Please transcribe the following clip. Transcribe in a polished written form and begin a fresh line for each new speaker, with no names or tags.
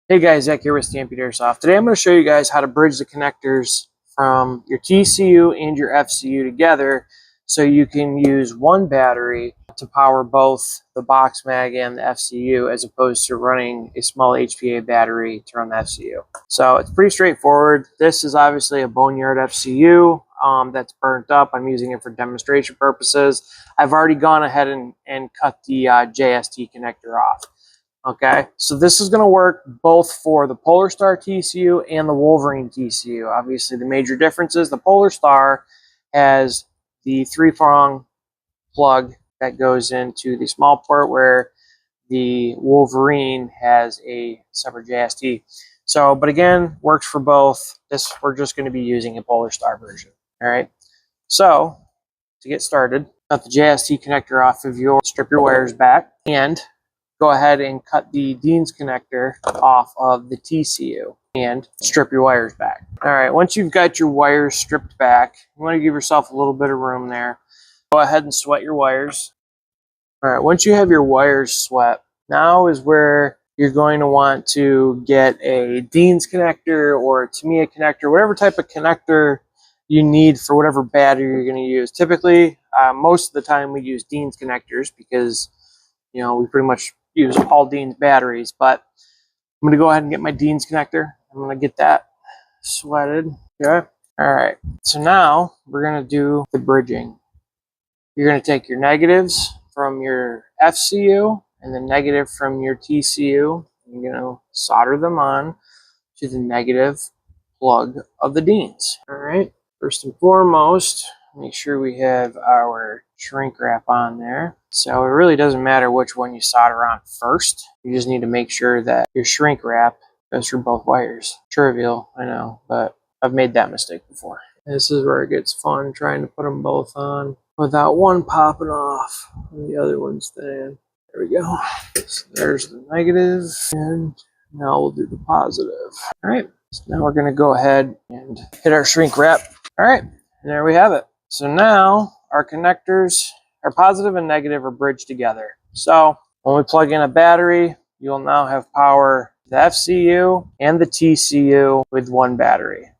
Hey guys, Zach here with Stampede Airsoft. Today I'm going to show you guys how to bridge the connectors from your TCU and your FCU together so you can use one battery to power both the box mag and the FCU as opposed to running a small HPA battery to run the FCU. So it's pretty straightforward. This is obviously a Boneyard FCU that's burnt up. I'm using it for demonstration purposes. I've already gone ahead and cut the JST connector off. Okay, so this is going to work both for the PolarStar TCU and the Wolverine TCU. Obviously, the major difference is the PolarStar has the 3-prong plug that goes into the small port, where the Wolverine has a separate JST. So, but again, works for both. We're just going to be using a PolarStar version. All right, so to get started, cut the JST connector off of strip your wires back, and go ahead and cut the Dean's connector off of the TCU and strip your wires back. All right, once you've got your wires stripped back, you want to give yourself a little bit of room there. Go ahead and sweat your wires. All right, once you have your wires sweat, now is where you're going to want to get a Dean's connector or a Tamiya connector, whatever type of connector you need for whatever battery you're going to use. Typically, most of the time we use Dean's connectors because, you know, we pretty much use all Dean's batteries, but I'm going to go ahead and get my Dean's connector. I'm going to get that sweated. Okay. All right. So now we're going to do the bridging. You're going to take your negatives from your FCU and the negative from your TCU. You're going to solder them on to the negative plug of the Dean's. All right. First and foremost, make sure we have our shrink wrap on there. So it really doesn't matter which one you solder on first. You just need to make sure that your shrink wrap goes through both wires. Trivial, I know, but I've made that mistake before. This is where it gets fun, trying to put them both on without one popping off and the other one staying. There we go. So there's the negative, and now we'll do the positive. All right, so now we're gonna go ahead and hit our shrink wrap. All right, and there we have it. So now our connectors, our positive and negative, are bridged together. So when we plug in a battery, you'll now have power to the FCU and the TCU with one battery.